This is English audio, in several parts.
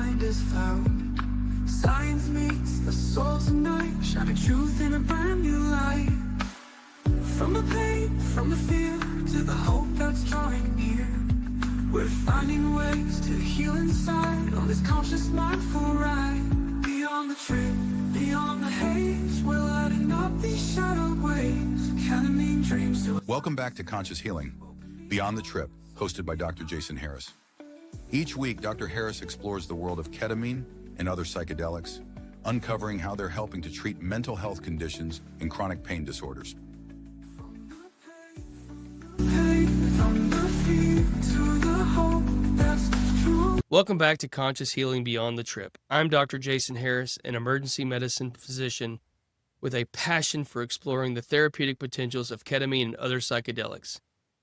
mind is found. Science meets the soul tonight, shining truth in a brand new light. From the pain, from the fear, to the hope that's drawing near, we're finding ways to heal inside on this conscious mindful ride. Beyond the trip, beyond the haze, we're lighting up these shadow waves. Ketamine dreams to... Welcome back to Conscious Healing, Beyond the Trip, hosted by Dr. Jason Harris. Each week, Dr. Harris explores the world of ketamine and other psychedelics, uncovering how they're helping to treat mental health conditions and chronic pain disorders. Welcome back to Conscious Healing Beyond the Trip. I'm Dr. Jason Harris, an emergency medicine physician with a passion for exploring the therapeutic potentials of ketamine and other psychedelics.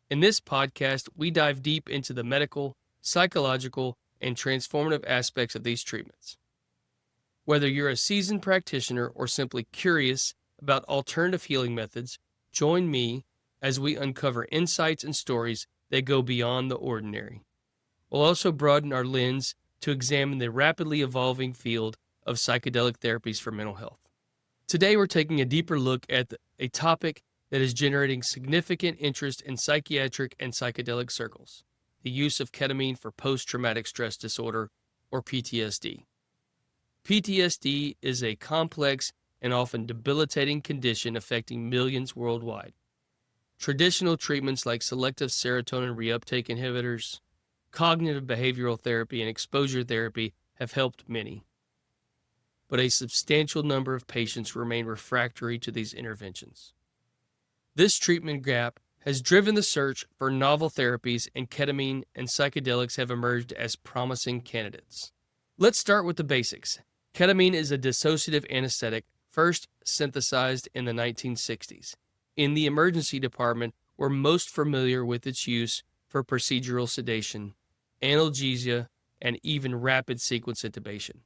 In this podcast, we dive deep into the medical, psychological, and transformative aspects of these treatments. Whether you're a seasoned practitioner or simply curious about alternative healing methods, join me as we uncover insights and stories that go beyond the ordinary. We'll also broaden our lens to examine the rapidly evolving field of psychedelic therapies for mental health. Today, we're taking a deeper look at a topic that is generating significant interest in psychiatric and psychedelic circles: the use of ketamine for post-traumatic stress disorder, or PTSD. PTSD is a complex and often debilitating condition affecting millions worldwide. Traditional treatments like selective serotonin reuptake inhibitors, cognitive behavioral therapy, and exposure therapy have helped many. But a substantial number of patients remain refractory to these interventions. This treatment gap has driven the search for novel therapies, and ketamine and psychedelics have emerged as promising candidates. Let's start with the basics. Ketamine is a dissociative anesthetic first synthesized in the 1960s. In the emergency department, we're most familiar with its use for procedural sedation, analgesia, and even rapid sequence intubation.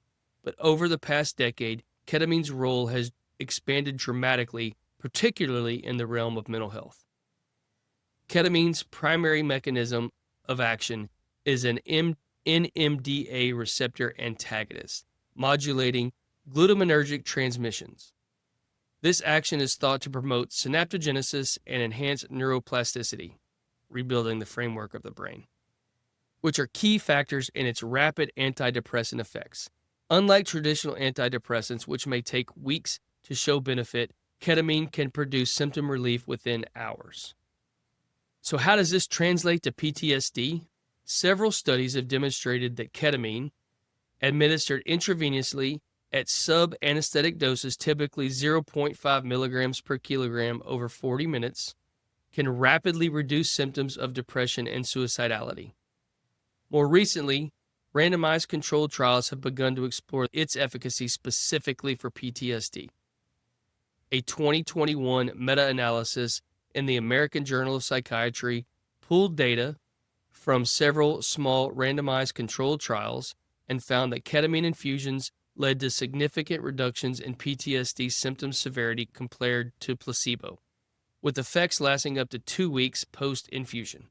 But over the past decade, ketamine's role has expanded dramatically, particularly in the realm of mental health. Ketamine's primary mechanism of action is an NMDA receptor antagonist, modulating glutamatergic transmissions. This action is thought to promote synaptogenesis and enhance neuroplasticity, rebuilding the framework of the brain, which are key factors in its rapid antidepressant effects. Unlike traditional antidepressants, which may take weeks to show benefit, ketamine can produce symptom relief within hours. So how does this translate to PTSD? Several studies have demonstrated that ketamine, administered intravenously at sub-anesthetic doses, typically 0.5 milligrams per kilogram over 40 minutes, can rapidly reduce symptoms of depression and suicidality. More recently, randomized controlled trials have begun to explore its efficacy specifically for PTSD. A 2021 meta-analysis in the American Journal of Psychiatry pooled data from several small randomized controlled trials and found that ketamine infusions led to significant reductions in PTSD symptom severity compared to placebo, with effects lasting up to 2 weeks post-infusion.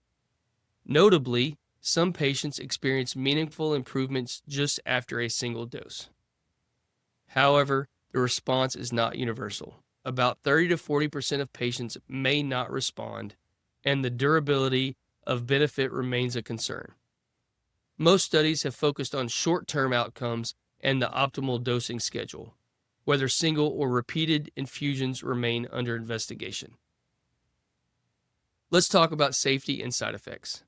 Notably, some patients experienced meaningful improvements just after a single dose. However, the response is not universal. About 30 to 40% of patients may not respond, and the durability of benefit remains a concern. Most studies have focused on short-term outcomes and the optimal dosing schedule, whether single or repeated infusions remain under investigation. Let's talk about safety and side effects.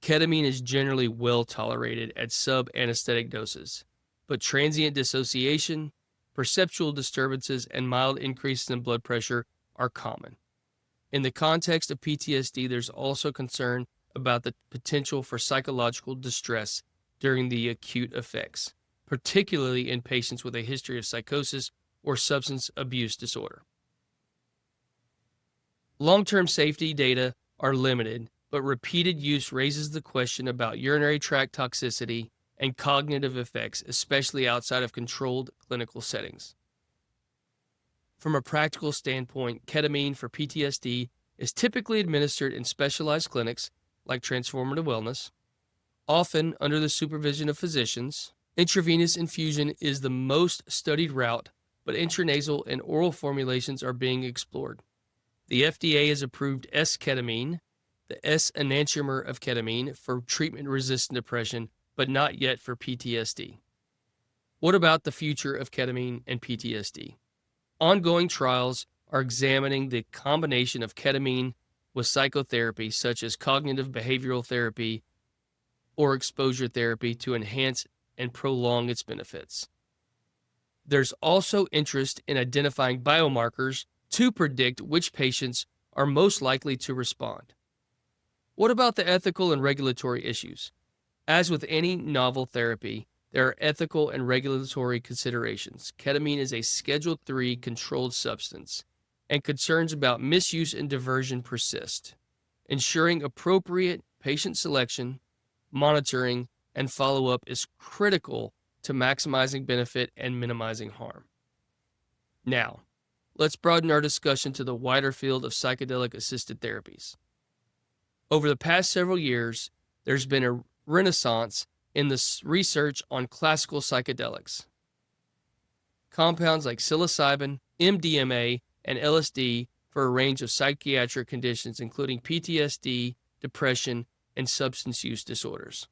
Ketamine is generally well tolerated at sub-anesthetic doses, but transient dissociation, perceptual disturbances, and mild increases in blood pressure are common. In the context of PTSD, there's also concern about the potential for psychological distress during the acute effects, particularly in patients with a history of psychosis or substance abuse disorder. Long-term safety data are limited, but repeated use raises the question about urinary tract toxicity and cognitive effects, especially outside of controlled clinical settings. From a practical standpoint, ketamine for PTSD is typically administered in specialized clinics like Transformative Wellness, often under the supervision of physicians, Intravenous infusion is the most studied route, but intranasal and oral formulations are being explored. The FDA has approved S-ketamine, the S-enantiomer of ketamine, for treatment-resistant depression, but not yet for PTSD. What about the future of ketamine and PTSD? Ongoing trials are examining the combination of ketamine with psychotherapy, such as cognitive behavioral therapy or exposure therapy, to enhance and prolong its benefits. There's also interest in identifying biomarkers to predict which patients are most likely to respond. What about the ethical and regulatory issues? As with any novel therapy, there are ethical and regulatory considerations. Ketamine is a Schedule III controlled substance, and concerns about misuse and diversion persist. Ensuring appropriate patient selection, monitoring, and follow-up is critical to maximizing benefit and minimizing harm. Now, let's broaden our discussion to the wider field of psychedelic-assisted therapies. Over the past several years, there's been a renaissance in the research on classical psychedelics. Compounds like psilocybin, MDMA, and LSD for a range of psychiatric conditions, including PTSD, depression, and substance use disorders.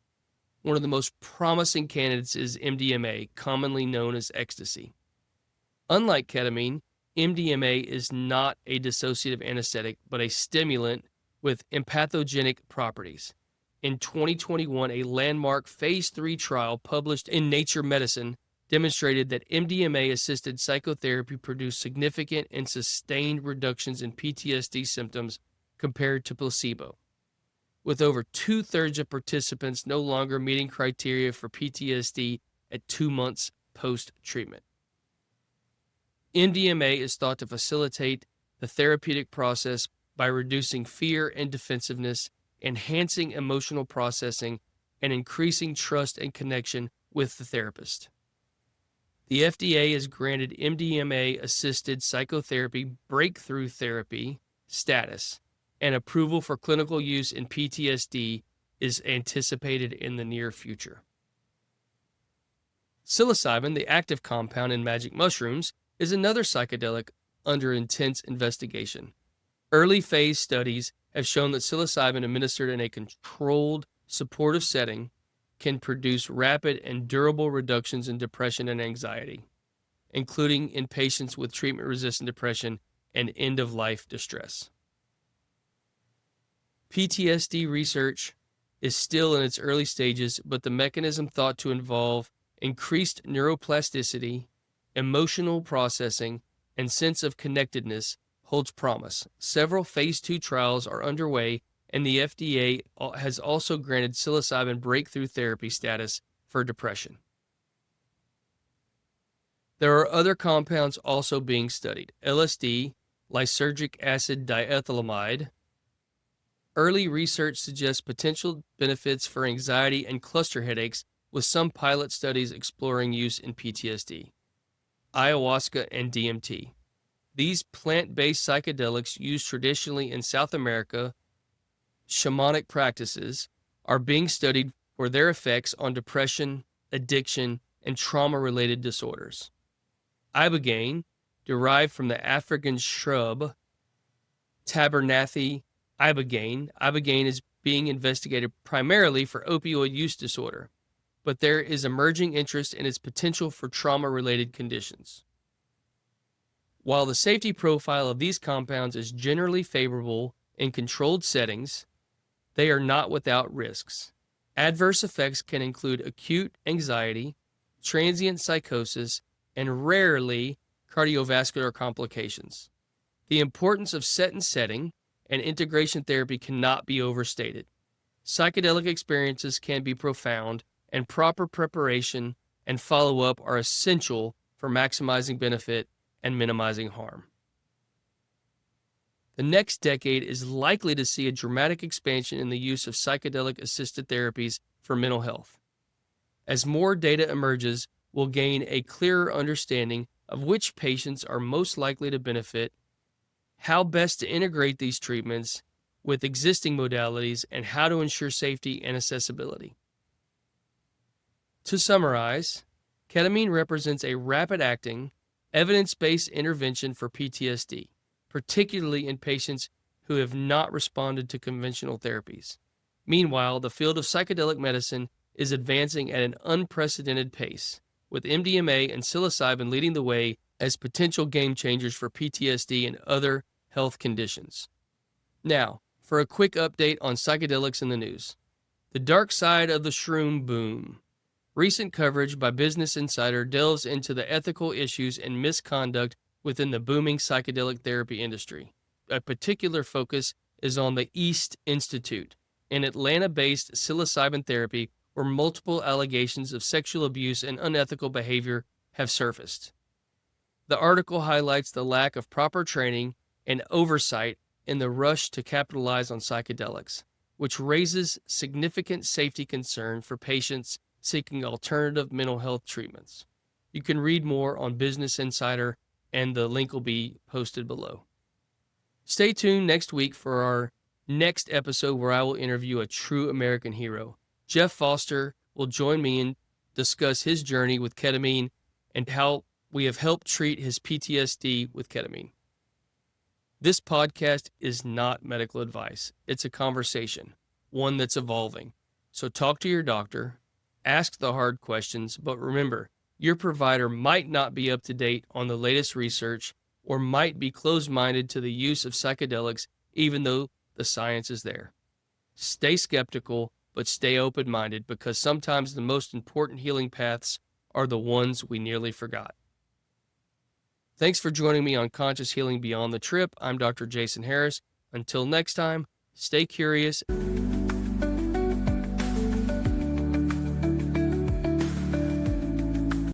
One of the most promising candidates is MDMA, commonly known as ecstasy. Unlike ketamine, MDMA is not a dissociative anesthetic, but a stimulant with empathogenic properties. In 2021, a landmark Phase 3 trial published in Nature Medicine demonstrated that MDMA-assisted psychotherapy produced significant and sustained reductions in PTSD symptoms compared to placebo, with over 2/3 of participants no longer meeting criteria for PTSD at 2 months post-treatment. MDMA is thought to facilitate the therapeutic process by reducing fear and defensiveness, enhancing emotional processing, and increasing trust and connection with the therapist. The FDA has granted MDMA-assisted psychotherapy breakthrough therapy status, and approval for clinical use in PTSD is anticipated in the near future. Psilocybin, the active compound in magic mushrooms, is another psychedelic under intense investigation. Early phase studies have shown that psilocybin administered in a controlled, supportive setting can produce rapid and durable reductions in depression and anxiety, including in patients with treatment-resistant depression and end-of-life distress. PTSD research is still in its early stages, but the mechanism thought to involve increased neuroplasticity, emotional processing, and sense of connectedness holds promise. Several Phase 2 trials are underway, and the FDA has also granted psilocybin breakthrough therapy status for depression. There are other compounds also being studied. LSD, lysergic acid diethylamide. Early research suggests potential benefits for anxiety and cluster headaches, with some pilot studies exploring use in PTSD. Ayahuasca and DMT. These plant-based psychedelics used traditionally in South America, shamanic practices, are being studied for their effects on depression, addiction, and trauma-related disorders. Ibogaine, derived from the African shrub Tabernaceae ibogaine. Ibogaine is being investigated primarily for opioid use disorder, but there is emerging interest in its potential for trauma-related conditions. While the safety profile of these compounds is generally favorable in controlled settings, they are not without risks. Adverse effects can include acute anxiety, transient psychosis, and rarely cardiovascular complications. The importance of set and setting and integration therapy cannot be overstated. Psychedelic experiences can be profound, and proper preparation and follow-up are essential for maximizing benefit and minimizing harm. The next decade is likely to see a dramatic expansion in the use of psychedelic-assisted therapies for mental health. As more data emerges, we'll gain a clearer understanding of which patients are most likely to benefit, how best to integrate these treatments with existing modalities, and how to ensure safety and accessibility. To summarize, ketamine represents a rapid-acting, evidence-based intervention for PTSD, particularly in patients who have not responded to conventional therapies. Meanwhile, the field of psychedelic medicine is advancing at an unprecedented pace, with MDMA and psilocybin leading the way as potential game changers for PTSD and other health conditions. Now, for a quick update on psychedelics in the news. The dark side of the shroom boom. Recent coverage by Business Insider delves into the ethical issues and misconduct within the booming psychedelic therapy industry. A particular focus is on the East Institute, an Atlanta-based psilocybin therapy where multiple allegations of sexual abuse and unethical behavior have surfaced. The article highlights the lack of proper training and oversight in the rush to capitalize on psychedelics, which raises significant safety concern for patients seeking alternative mental health treatments. You can read more on Business Insider, and the link will be posted below. Stay tuned next week for our next episode where I will interview a true American hero. Jeff Foster will join me and discuss his journey with ketamine and how we have helped treat his PTSD with ketamine. This podcast is not medical advice. It's a conversation, one that's evolving. So talk to your doctor, ask the hard questions, but remember, your provider might not be up to date on the latest research or might be closed-minded to the use of psychedelics even though the science is there. Stay skeptical, but stay open-minded because sometimes the most important healing paths are the ones we nearly forgot. Thanks for joining me on Conscious Healing Beyond the Trip. I'm Dr. Jason Harris. Until next time, stay curious.